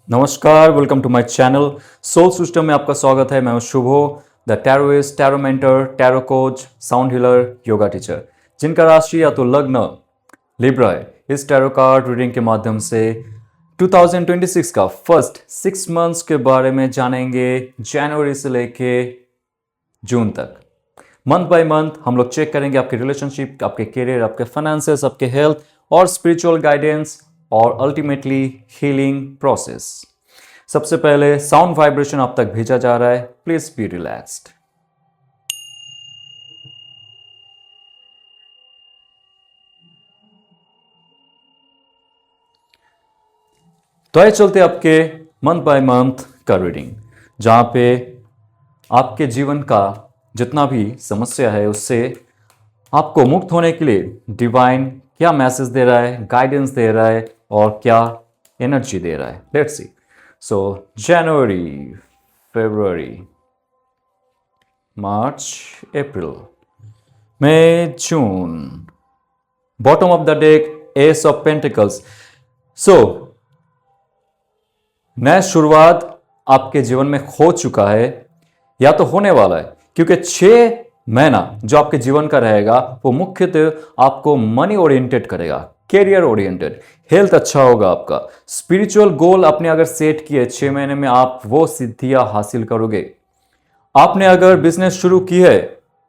नमस्कार, welcome to my channel soul system में आपका स्वागत है। मैं हूं Shubho, the tarotist, tarot mentor, tarot coach, sound healer, yoga teacher, जिनका राशि या तो लग्न लिब्रा है। इस टैरो कार्ड रीडिंग के माध्यम से 2026 का फर्स्ट 6 मंथ्स के बारे में जानेंगे, जनवरी से लेके जून तक। मंथ बाय मंथ हम लोग चेक करेंगे आपके रिलेशनशिप, आपके करियर, आपके फाइनेंसेस, आपके हेल्थ और स्पिरिचुअल गाइडेंस और अल्टीमेटली हीलिंग प्रोसेस। सबसे पहले साउंड वाइब्रेशन आप तक भेजा जा रहा है, प्लीज बी रिलैक्स्ड। तो आइए चलते आपके मंथ बाय मंथ का रीडिंग, जहां पे आपके जीवन का जितना भी समस्या है उससे आपको मुक्त होने के लिए डिवाइन क्या मैसेज दे रहा है, गाइडेंस दे रहा है और क्या एनर्जी दे रहा है। Let's see. सो जनवरी, फरवरी, मार्च, अप्रैल, मई, जून। Bottom of the deck ace of pentacles. So नया शुरुआत आपके जीवन में हो चुका है या तो होने वाला है, क्योंकि 6 महीना जो आपके जीवन का रहेगा वो मुख्यतः आपको मनी ओरिएंटेड करेगा, कैरियर ओरिएंटेड। हेल्थ अच्छा होगा आपका। स्पिरिचुअल गोल आपने अगर सेट किए 6 महीने में, आप वो सिद्धियां हासिल करोगे। आपने अगर बिजनेस शुरू की है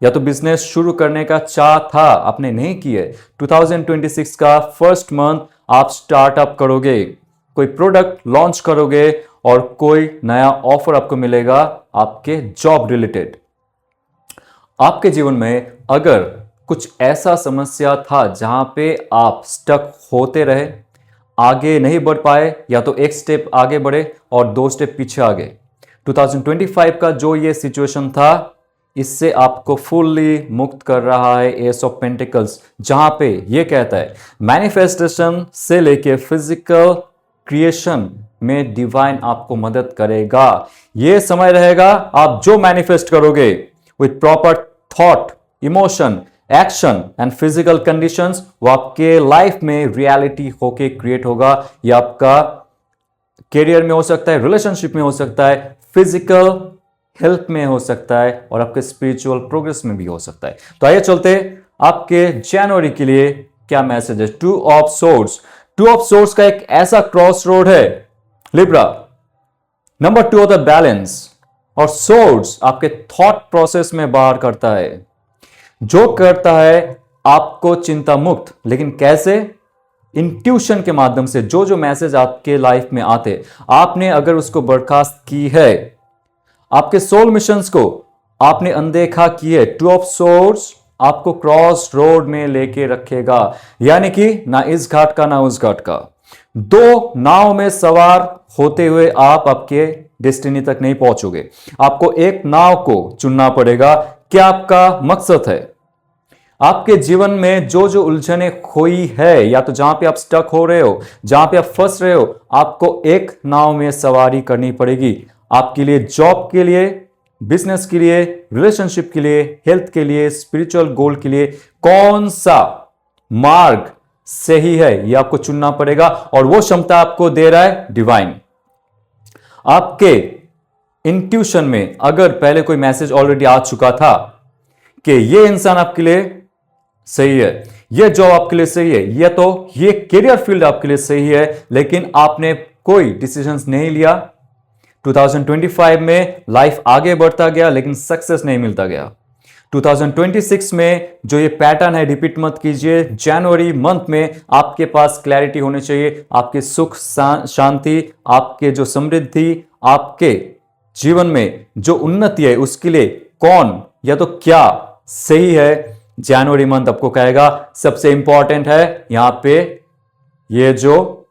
या तो बिजनेस शुरू करने का चाह था, आपने नहीं की है, 2026 का फर्स्ट मंथ आप स्टार्टअप करोगे, कोई प्रोडक्ट लॉन्च करोगे और कोई नया ऑफर आपको मिलेगा आपके जॉब रिलेटेड। आपके जीवन में अगर कुछ ऐसा समस्या था जहां पे आप स्टक होते रहे, आगे नहीं बढ़ पाए, या तो एक स्टेप आगे बढ़े और 2 स्टेप पीछे आ गए, 2025 का जो ये सिचुएशन था इससे आपको फुल्ली मुक्त कर रहा है एस ऑफ पेंटिकल्स, जहां पे ये कहता है मैनिफेस्टेशन से लेके फिजिकल क्रिएशन में डिवाइन आपको मदद करेगा। ये समय रहेगा आप जो मैनिफेस्ट करोगे with proper thought, emotion, action and physical conditions, वो आपके लाइफ में रियलिटी होके क्रिएट होगा। ये आपका कैरियर में हो सकता है, रिलेशनशिप में हो सकता है, फिजिकल हेल्थ में हो सकता है और आपके स्पिरिचुअल प्रोग्रेस में भी हो सकता है। तो आइए चलते आपके जनवरी के लिए क्या मैसेज है। 2 ऑफ सोर्ड्स। 2 ऑफ सोर्ड्स का एक ऐसा क्रॉस रोड है लिब्रा। नंबर 2 होता है बैलेंस, और सोर्ड्स आपके थॉट प्रोसेस में बाहर करता है, जो करता है आपको चिंता मुक्त। लेकिन कैसे? इंट्यूशन के माध्यम से। जो जो मैसेज आपके लाइफ में आते, आपने अगर उसको बर्खास्त की है, आपके सोल मिशंस को आपने अनदेखा की है, 2 ऑफ सोर्ड्स आपको क्रॉस रोड में लेके रखेगा। यानी कि ना इस घाट का ना उस घाट का, 2 नाव में सवार होते हुए आप आपके डेस्टिनी तक नहीं पहुंचोगे। आपको एक नाव को चुनना पड़ेगा। क्या आपका मकसद है? आपके जीवन में जो जो उलझने खोई है, या तो जहां पे आप स्टक हो रहे हो, जहां पे आप फंस रहे हो, आपको एक नाव में सवारी करनी पड़ेगी। आपके लिए, जॉब के लिए, बिजनेस के लिए, रिलेशनशिप के लिए, हेल्थ के लिए, स्पिरिचुअल गोल के लिए कौन सा मार्ग सही है, यह आपको चुनना पड़ेगा। और वो क्षमता आपको दे रहा है डिवाइन। आपके इंट्यूशन में अगर पहले कोई मैसेज ऑलरेडी आ चुका था कि ये इंसान आपके लिए सही है, ये जॉब आपके लिए सही है, या तो ये करियर फील्ड आपके लिए सही है, लेकिन आपने कोई डिसीजंस नहीं लिया, 2025 में लाइफ आगे बढ़ता गया लेकिन सक्सेस नहीं मिलता गया। 2026 में जो ये पैटर्न है रिपीट मत कीजिए। जनवरी मंथ में आपके पास क्लैरिटी होनी चाहिए। आपके सुख शांति, आपके जो समृद्धि, आपके जीवन में जो उन्नति है, उसके लिए कौन या तो क्या सही है, जनवरी मंथ आपको कहेगा। सबसे इंपॉर्टेंट है यहां पे ये जो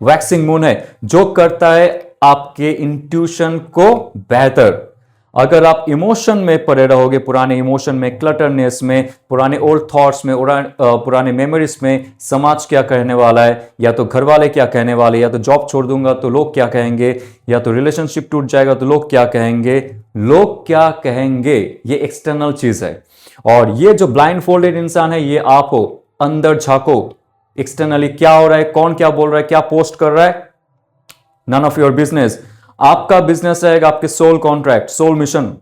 वैक्सिंग मून है, जो करता है आपके इंट्यूशन को बेहतर। अगर आप इमोशन में पड़े रहोगे, पुराने इमोशन में, क्लटरनेस में, पुराने ओल्ड थॉट्स में, पुराने मेमोरीज में, समाज क्या कहने वाला है, या तो घर वाले क्या कहने वाले, या तो जॉब छोड़ दूंगा तो लोग क्या कहेंगे, या तो रिलेशनशिप टूट जाएगा तो लोग क्या कहेंगे। लोग क्या कहेंगे ये एक्सटर्नल चीज है, और ये जो ब्लाइंड फोल्डेड इंसान है ये आप हो। अंदर झांको, एक्सटर्नली क्या हो रहा है, कौन क्या बोल रहा है, क्या पोस्ट कर रहा है, नन ऑफ योर बिजनेस। आपका बिजनेस रहेगा आपके सोल कॉन्ट्रैक्ट, सोल मिशन,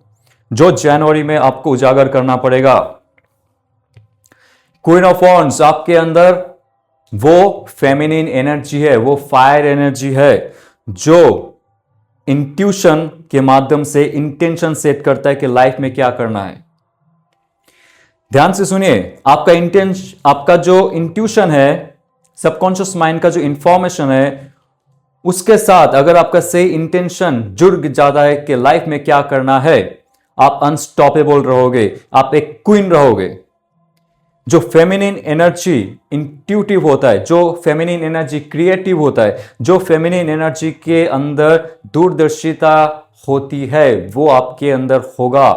जो जनवरी में आपको उजागर करना पड़ेगा। क्वीन ऑफ वॉन्ड्स, आपके अंदर वो फेमिनिन एनर्जी है, वो फायर एनर्जी है जो इंट्यूशन के माध्यम से इंटेंशन सेट करता है कि लाइफ में क्या करना है। ध्यान से सुनिए, आपका जो इंट्यूशन है, सबकॉन्शियस माइंड का जो इंफॉर्मेशन है, उसके साथ अगर आपका सही इंटेंशन जुड़ जाता है कि लाइफ में क्या करना है, आप अनस्टॉपेबल रहोगे, आप एक क्वीन रहोगे। जो फेमिनिन एनर्जी इंट्यूटिव होता है, जो फेमिनिन एनर्जी क्रिएटिव होता है, जो फेमिनिन एनर्जी के अंदर दूरदर्शिता होती है, वो आपके अंदर होगा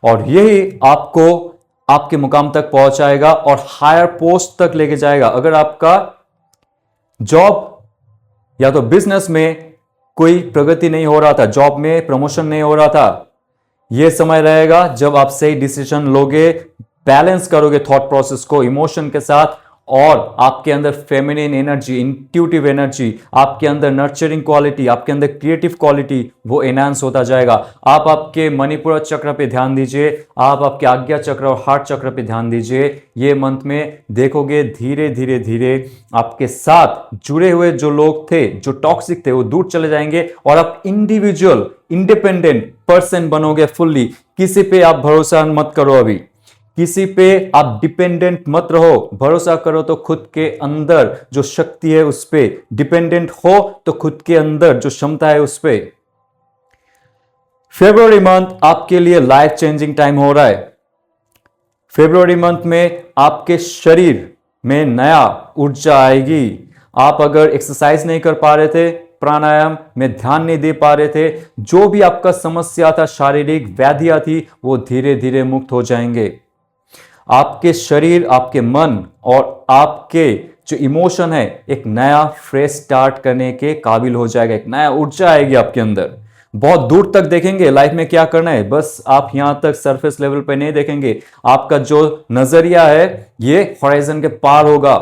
और यही आपको आपके मुकाम तक पहुंचाएगा और हायर पोस्ट तक लेके जाएगा। अगर आपका जॉब या तो बिजनेस में कोई प्रगति नहीं हो रहा था, जॉब में प्रमोशन नहीं हो रहा था, यह समय रहेगा जब आप सही डिसीजन लोगे, बैलेंस करोगे थॉट प्रोसेस को इमोशन के साथ, और आपके अंदर फेमिनिन एनर्जी, इंट्यूटिव एनर्जी, आपके अंदर नर्चरिंग क्वालिटी, आपके अंदर क्रिएटिव क्वालिटी, वो एनहांस होता जाएगा। आप आपके मणिपुर चक्र पे ध्यान दीजिए, आप आपके आज्ञा चक्र और हार्ट चक्र पे ध्यान दीजिए। ये मंथ में देखोगे धीरे धीरे धीरे आपके साथ जुड़े हुए जो लोग थे, जो टॉक्सिक थे, वो दूर चले जाएंगे और आप इंडिविजुअल इंडिपेंडेंट पर्सन बनोगे फुल्ली। किसी पे आप भरोसा मत करो, अभी किसी पे आप डिपेंडेंट मत रहो, भरोसा करो तो खुद के अंदर जो शक्ति है उस पे, डिपेंडेंट हो तो खुद के अंदर जो क्षमता है उस पे। फरवरी मंथ आपके लिए लाइफ चेंजिंग टाइम हो रहा है। फरवरी मंथ में आपके शरीर में नया ऊर्जा आएगी। आप अगर एक्सरसाइज नहीं कर पा रहे थे, प्राणायाम में ध्यान नहीं दे पा रहे थे, जो भी आपका समस्या था, शारीरिक व्याधियां थी, वो धीरे धीरे मुक्त हो जाएंगे। आपके शरीर, आपके मन और आपके जो इमोशन है एक नया फ्रेश स्टार्ट करने के काबिल हो जाएगा। एक नया ऊर्जा आएगी आपके अंदर। बहुत दूर तक देखेंगे लाइफ में क्या करना है, बस आप यहां तक सरफेस लेवल पे नहीं देखेंगे। आपका जो नजरिया है ये हॉराइजन के पार होगा।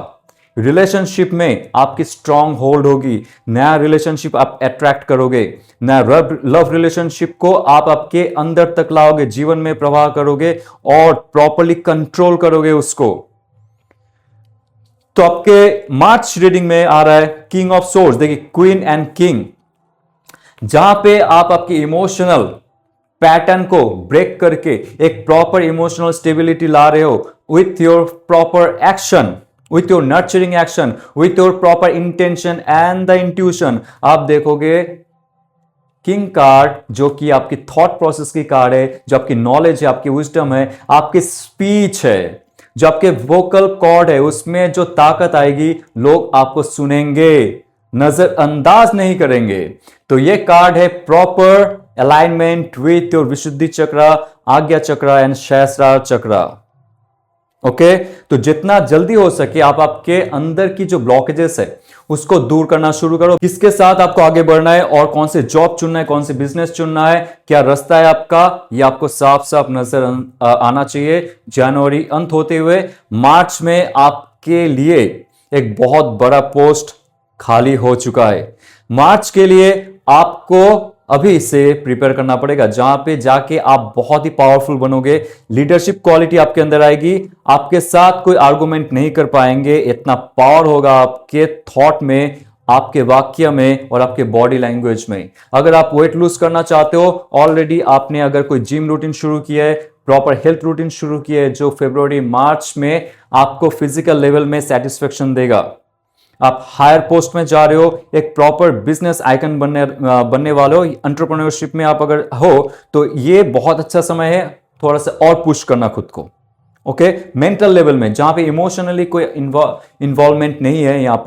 रिलेशनशिप में आपकी स्ट्रांग होल्ड होगी, नया रिलेशनशिप आप अट्रैक्ट करोगे, नया लव रिलेशनशिप को आप आपके अंदर तक लाओगे, जीवन में प्रवाह करोगे और प्रॉपर्ली कंट्रोल करोगे उसको। तो आपके मार्च रीडिंग में आ रहा है किंग ऑफ सोर्ड्स। देखिए, क्वीन एंड किंग, जहां पे आप आपके इमोशनल पैटर्न को ब्रेक करके एक प्रॉपर इमोशनल स्टेबिलिटी ला रहे हो with your proper action, with your nurturing action, with your proper intention and the intuition। आप देखोगे किंग कार्ड, जो कि आपकी थॉट प्रोसेस की कार्ड है, जो आपकी नॉलेज है, आपकी विजडम है, आपकी स्पीच है, जो आपके वोकल कॉर्ड है, उसमें जो ताकत आएगी, लोग आपको सुनेंगे, नजरअंदाज नहीं करेंगे। तो ये कार्ड है प्रॉपर अलाइनमेंट विथ योर विशुद्धि चक्र, आज्ञा चक्र एंड सहस्रार चक्र। ओके, तो जितना जल्दी हो सके आप आपके अंदर की जो ब्लॉकेजेस है उसको दूर करना शुरू करो। किसके साथ आपको आगे बढ़ना है और कौन से जॉब चुनना है, कौन से बिजनेस चुनना है, क्या रास्ता है आपका, ये आपको साफ साफ नजर आना चाहिए। जनवरी अंत होते हुए मार्च में आपके लिए एक बहुत बड़ा पोस्ट खाली हो चुका है। मार्च के लिए आपको अभी से प्रिपेयर करना पड़ेगा, जहां पे जाके आप बहुत ही पावरफुल बनोगे, लीडरशिप क्वालिटी आपके अंदर आएगी, आपके साथ कोई आर्गुमेंट नहीं कर पाएंगे, इतना पावर होगा आपके थॉट में, आपके वाक्य में और आपके बॉडी लैंग्वेज में। अगर आप वेट लूज करना चाहते हो, ऑलरेडी आपने अगर कोई जिम रूटीन शुरू किया है, प्रॉपर हेल्थ रूटीन शुरू किया है, जो फरवरी मार्च में आपको फिजिकल लेवल में सेटिस्फेक्शन देगा। आप हायर पोस्ट में जा रहे हो, एक प्रॉपर बिजनेस आइकन बनने वाले हो, एंटरप्रेन्योरशिप में आप अगर हो तो ये बहुत अच्छा समय है थोड़ा सा और पुश करना खुद को। ओके, मेंटल लेवल में जहां पे इमोशनली कोई इन्वॉल्वमेंट नहीं है, यहाँ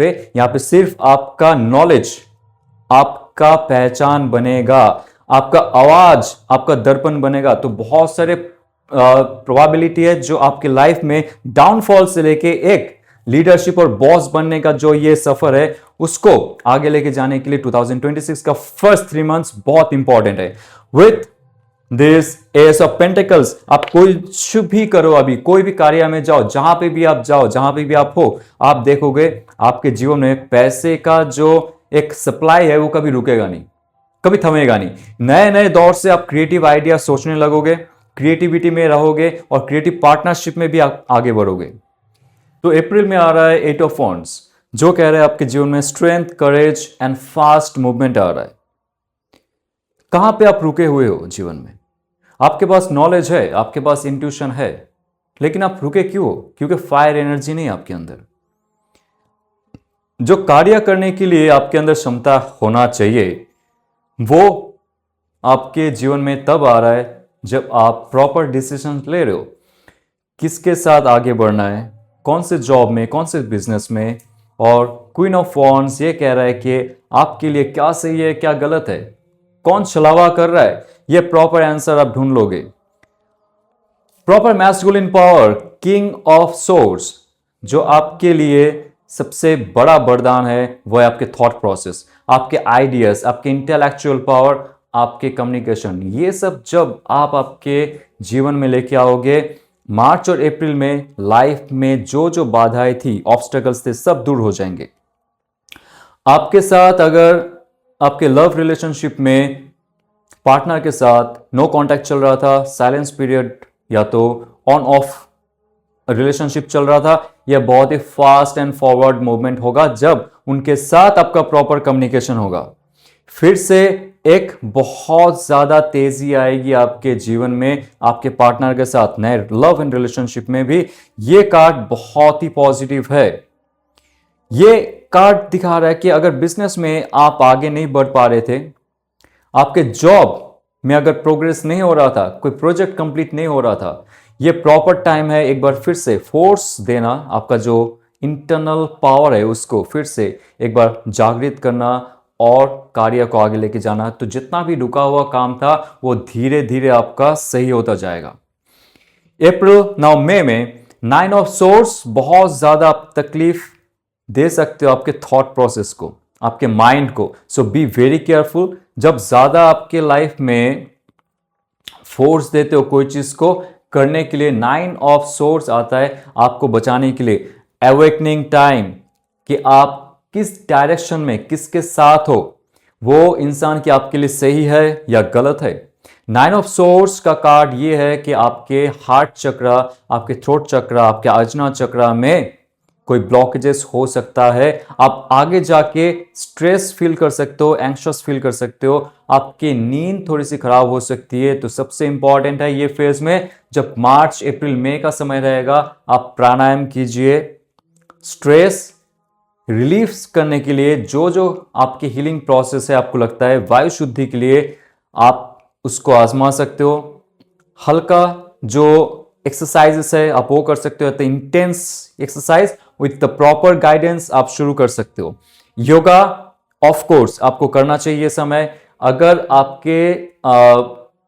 पे सिर्फ आपका नॉलेज, आपका पहचान बनेगा, आपका आवाज, आपका दर्पण बनेगा। तो बहुत सारे प्रोबेबिलिटी है जो आपके लाइफ में डाउनफॉल से लेके एक लीडरशिप और बॉस बनने का जो ये सफर है उसको आगे लेके जाने के लिए 2026 का फर्स्ट 3 मंथ्स बहुत इंपॉर्टेंट है। With this S of pentacles, आप कुछ भी करो, अभी कोई भी कार्य में जाओ, जहां पे भी आप जाओ, जहां पे भी आप हो, आप देखोगे आपके जीवन में पैसे का जो एक सप्लाई है वो कभी रुकेगा नहीं, कभी थमेगा नहीं। नए नए दौर से आप क्रिएटिव आइडिया सोचने लगोगे, क्रिएटिविटी में रहोगे और क्रिएटिव पार्टनरशिप में भी आप आगे बढ़ोगे। तो अप्रैल में आ रहा है 8 ऑफ वॉन्ड्स, जो कह रहा है आपके जीवन में strength, courage and fast movement आ रहा है। कहां पे आप रुके हुए हो जीवन में? आपके पास नॉलेज है, आपके पास इंट्यूशन है, लेकिन आप रुके क्यों हो? क्योंकि फायर एनर्जी नहीं आपके अंदर। जो कार्य करने के लिए आपके अंदर क्षमता होना चाहिए वो आपके जीवन में तब आ रहा है जब आप प्रॉपर डिसीजन ले रहे हो, किसके साथ आगे बढ़ना है, कौन से जॉब में, कौन से बिजनेस में। और क्वीन ऑफ वॉन्ड्स ये कह रहा है कि आपके लिए क्या सही है, क्या गलत है, कौन छलावा कर रहा है, ये प्रॉपर आंसर आप ढूंढ लोगे। Proper masculine power, king of source, जो आपके लिए सबसे बड़ा वरदान है वो है आपके थॉट प्रोसेस, आपके आइडियाज, आपके इंटेलेक्चुअल पावर, आपके कम्युनिकेशन। ये सब जब आप आपके जीवन में लेके आओगे, मार्च और अप्रैल में लाइफ में जो जो बाधाएं थी, ऑब्स्टेकल्स थे, सब दूर हो जाएंगे। आपके साथ अगर आपके लव रिलेशनशिप में पार्टनर के साथ नो कांटेक्ट चल रहा था, साइलेंस पीरियड या तो ऑन ऑफ रिलेशनशिप चल रहा था, यह बहुत ही फास्ट एंड फॉरवर्ड मूवमेंट होगा जब उनके साथ आपका प्रॉपर कम्युनिकेशन होगा। फिर से एक बहुत ज्यादा तेजी आएगी आपके जीवन में, आपके पार्टनर के साथ नए लव एंड रिलेशनशिप में भी। ये कार्ड बहुत ही पॉजिटिव है। ये कार्ड दिखा रहा है कि अगर बिजनेस में आप आगे नहीं बढ़ पा रहे थे, आपके जॉब में अगर प्रोग्रेस नहीं हो रहा था, कोई प्रोजेक्ट कंप्लीट नहीं हो रहा था, ये प्रॉपर टाइम है एक बार फिर से फोर्स देना, आपका जो इंटरनल पावर है उसको फिर से एक बार जागृत करना और कार्य को आगे लेके जाना। तो जितना भी रुका हुआ काम था वो धीरे धीरे आपका सही होता जाएगा। अप्रैल नाउ मई में 9 ऑफ सोर्स बहुत ज्यादा आप तकलीफ दे सकते हो आपके थॉट प्रोसेस को, आपके माइंड को। सो बी वेरी केयरफुल। जब ज्यादा आपके लाइफ में फोर्स देते हो कोई चीज को करने के लिए, 9 ऑफ सोर्स आता है आपको बचाने के लिए। अवेकनिंग टाइम कि आप किस डायरेक्शन में किसके साथ हो, वो इंसान की आपके लिए सही है या गलत है। 9 ऑफ सोर्स का कार्ड ये है कि आपके हार्ट चक्र, आपके थ्रोट चक्र, आपके आजना चक्र में कोई ब्लॉकेजेस हो सकता है। आप आगे जाके स्ट्रेस फील कर सकते हो, एंग्शियस फील कर सकते हो, आपकी नींद थोड़ी सी खराब हो सकती है। तो सबसे इंपॉर्टेंट है ये फेज में, जब मार्च अप्रैल मई का समय रहेगा, आप प्राणायाम कीजिए। स्ट्रेस रिलीफ करने के लिए जो जो आपकी हीलिंग प्रोसेस है, आपको लगता है वायु शुद्धि के लिए, आप उसको आजमा सकते हो। हल्का जो एक्सरसाइजेस है आप वो कर सकते हो। Intense exercise with the proper guidance आप शुरू कर सकते हो। योगा ऑफ कोर्स आपको करना चाहिए समय। अगर आपके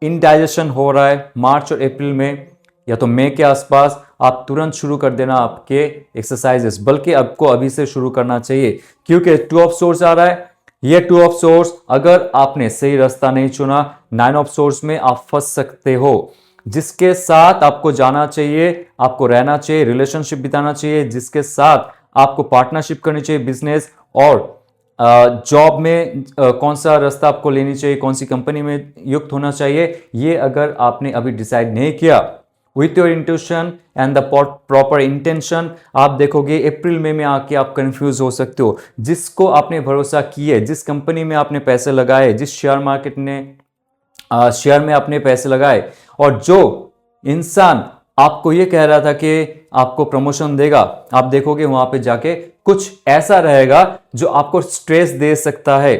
इनडाइजेशन हो रहा है मार्च और अप्रैल में या तो मई के आसपास, आप तुरंत शुरू कर देना आपके एक्सरसाइजेस, बल्कि आपको अभी से शुरू करना चाहिए क्योंकि 2 ऑफ सोर्स आ रहा है। ये 2 ऑफ सोर्स अगर आपने सही रास्ता नहीं चुना, 9 ऑफ सोर्स में आप फंस सकते हो। जिसके साथ आपको जाना चाहिए, आपको रहना चाहिए, रिलेशनशिप बिताना चाहिए, जिसके साथ आपको पार्टनरशिप करनी चाहिए, बिजनेस और जॉब में कौन सा रास्ता आपको लेनी चाहिए, कौन सी कंपनी में युक्त होना चाहिए, ये अगर आपने अभी डिसाइड नहीं किया with your intuition and the proper intention, आप देखोगे अप्रैल मई में आके आप कंफ्यूज हो सकते हो। जिसको आपने भरोसा किए, जिस कंपनी में आपने पैसे लगाए, जिस शेयर मार्केट ने शेयर में आपने पैसे लगाए, और जो इंसान आपको ये कह रहा था कि आपको प्रमोशन देगा, आप देखोगे वहां पे जाके कुछ ऐसा रहेगा जो आपको स्ट्रेस दे सकता है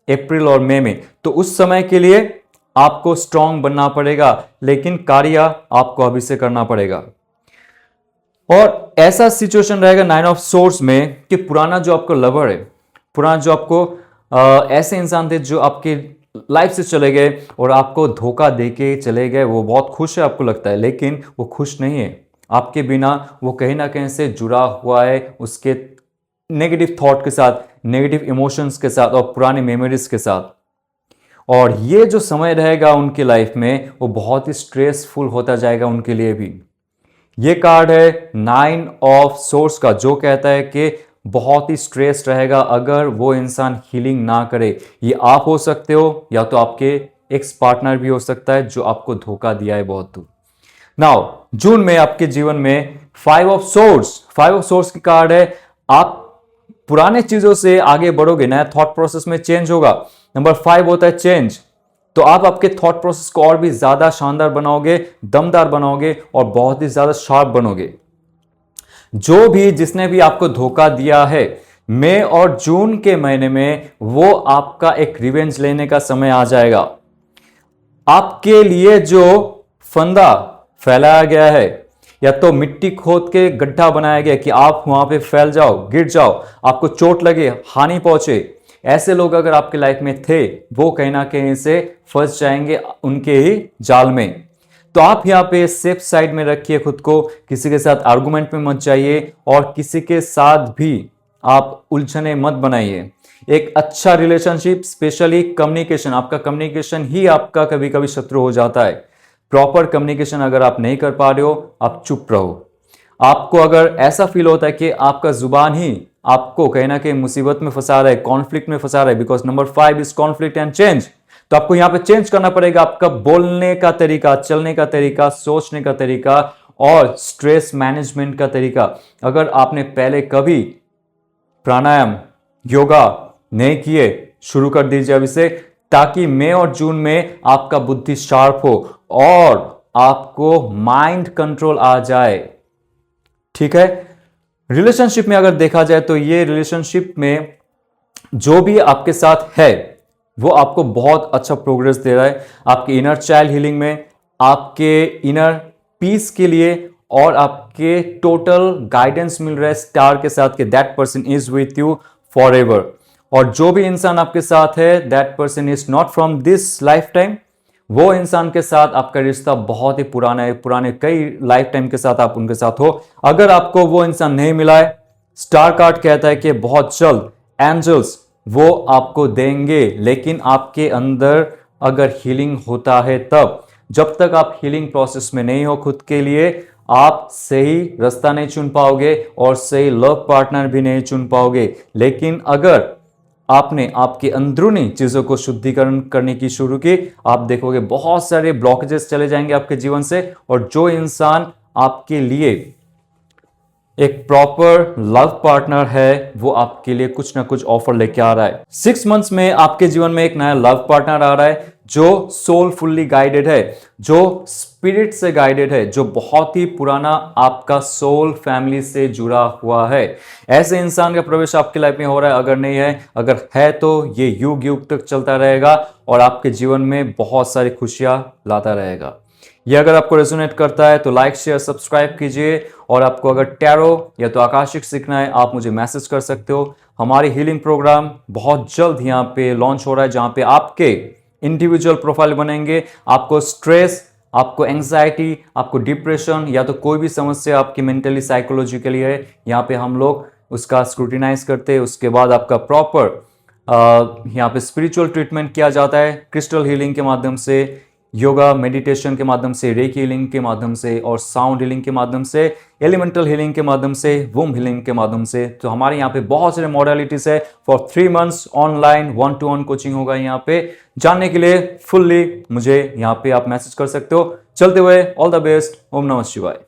अप्रैल और मई में। तो उस समय के लिए आपको स्ट्रांग बनना पड़ेगा, लेकिन कार्य आपको अभी से करना पड़ेगा। और ऐसा सिचुएशन रहेगा 9 ऑफ सोर्स में कि पुराना जो आपको लवर है, पुराना जो आपको ऐसे इंसान थे जो आपके लाइफ से चले गए और आपको धोखा देके चले गए, वो बहुत खुश है आपको लगता है, लेकिन वो खुश नहीं है आपके बिना। वो कहीं ना कहीं से जुड़ा हुआ है उसके नेगेटिव थॉट के साथ, नेगेटिव इमोशंस के साथ और पुराने मेमोरीज के साथ। और ये जो समय रहेगा उनके लाइफ में वो बहुत ही स्ट्रेसफुल होता जाएगा उनके लिए भी। ये कार्ड है 9 ऑफ सोर्स का, जो कहता है कि बहुत ही स्ट्रेस रहेगा अगर वो इंसान हीलिंग ना करे। ये आप हो सकते हो या तो आपके एक्स पार्टनर भी हो सकता है जो आपको धोखा दिया है बहुत दूर। नाउ जून में आपके जीवन में 5 ऑफ सोर्ड्स की कार्ड है। आप पुराने चीजों से आगे बढ़ोगे, नया थॉट प्रोसेस में चेंज होगा। नंबर 5 होता है चेंज। तो आप आपके थॉट प्रोसेस को और भी ज्यादा शानदार बनाओगे, दमदार बनाओगे और बहुत ही ज्यादा शार्प बनोगे। जो भी जिसने भी आपको धोखा दिया है, मई और जून के महीने में वो आपका एक रिवेंज लेने का समय आ जाएगा। आपके लिए जो फंदा फैलाया गया है या तो मिट्टी खोद के गड्ढा बनाया गया कि आप वहां पे फैल जाओ, गिर जाओ, आपको चोट लगे, हानि पहुंचे, ऐसे लोग अगर आपके लाइफ में थे वो कहीं ना कहीं से फंस जाएंगे उनके ही जाल में। तो आप यहां पे सेफ साइड में रखिए खुद को, किसी के साथ आर्गुमेंट में मत जाइए और किसी के साथ भी आप उलझने मत बनाइए। एक अच्छा रिलेशनशिप, स्पेशली कम्युनिकेशन, आपका कम्युनिकेशन ही आपका कभी कभी शत्रु हो जाता है। प्रॉपर कम्युनिकेशन अगर आप नहीं कर पा रहे हो, आप चुप रहो। आपको अगर ऐसा फील होता है कि आपका जुबान ही आपको कहीं ना कहीं मुसीबत में फंसा रहा है, कॉन्फ्लिक्ट में फंसा रहा है, because number 5 is conflict and change, तो आपको यहां पे चेंज करना पड़ेगा आपका बोलने का तरीका, चलने का तरीका, सोचने का तरीका और स्ट्रेस मैनेजमेंट का तरीका। अगर आपने पहले कभी प्राणायाम, योगा नहीं किए, शुरू कर दीजिए अभी से, ताकि मई और जून में आपका बुद्धि शार्प हो और आपको माइंड कंट्रोल आ जाए। ठीक है। रिलेशनशिप में अगर देखा जाए तो ये रिलेशनशिप में जो भी आपके साथ है वो आपको बहुत अच्छा प्रोग्रेस दे रहा है आपके इनर चाइल्ड हीलिंग में, आपके इनर पीस के लिए और आपके टोटल गाइडेंस मिल रहा है स्टार के साथ कि that person is with you for ever. और जो भी इंसान आपके साथ है that person is not from this life time, वो इंसान के साथ आपका रिश्ता बहुत ही पुराना है, पुराने कई लाइफ टाइम के साथ आप उनके साथ हो। अगर आपको वो इंसान नहीं मिला है, स्टार कार्ड कहता है कि बहुत जल्द एंजल्स वो आपको देंगे, लेकिन आपके अंदर अगर हीलिंग होता है तब। जब तक आप हीलिंग प्रोसेस में नहीं हो खुद के लिए, आप सही रास्ता नहीं चुन पाओगे और सही लव पार्टनर भी नहीं चुन पाओगे। लेकिन अगर आपने आपके अंदरूनी चीजों को शुद्धिकरण करने की शुरू की, आप देखोगे बहुत सारे ब्लॉकेजेस चले जाएंगे आपके जीवन से। और जो इंसान आपके लिए एक प्रॉपर लव पार्टनर है वो आपके लिए कुछ ना कुछ ऑफर लेके आ रहा है। 6 मंथ्स में आपके जीवन में एक नया लव पार्टनर आ रहा है जो सोलफुली गाइडेड है, जो स्पिरिट से गाइडेड है, जो बहुत ही पुराना आपका सोल फैमिली से जुड़ा हुआ है। ऐसे इंसान का प्रवेश आपके लाइफ में हो रहा है। अगर नहीं है, अगर है तो ये युग युग तक चलता रहेगा और आपके जीवन में बहुत सारी खुशियां लाता रहेगा। ये अगर आपको रेजोनेट करता है तो लाइक, शेयर, सब्सक्राइब कीजिए। और आपको अगर टैरो या तो आकाशिक सीखना है, आप मुझे मैसेज कर सकते हो। हमारी हीलिंग प्रोग्राम बहुत जल्द यहाँ पे लॉन्च हो रहा है, जहां पे आपके इंडिविजुअल प्रोफाइल बनेंगे। आपको स्ट्रेस, आपको एंजाइटी, आपको डिप्रेशन या तो कोई भी समस्या आपकी मेंटली साइकोलॉजिकली है, यहाँ पे हम लोग उसका स्क्रूटिनाइज करते हैं। उसके बाद आपका प्रॉपर यहाँ पे स्पिरिचुअल ट्रीटमेंट किया जाता है, क्रिस्टल हीलिंग के माध्यम से, योगा मेडिटेशन के माध्यम से, रेकी हीलिंग के माध्यम से और साउंड हीलिंग के माध्यम से, एलिमेंटल हीलिंग के माध्यम से, वुम हीलिंग के माध्यम से। तो हमारे यहाँ पे बहुत सारे मॉडलिटीज है। For 3 months online 1-to-1 coaching होगा यहाँ पे। जानने के लिए फुल्ली मुझे यहाँ पे आप मैसेज कर सकते हो। चलते हुए ऑल द बेस्ट। ओम नमः शिवाय।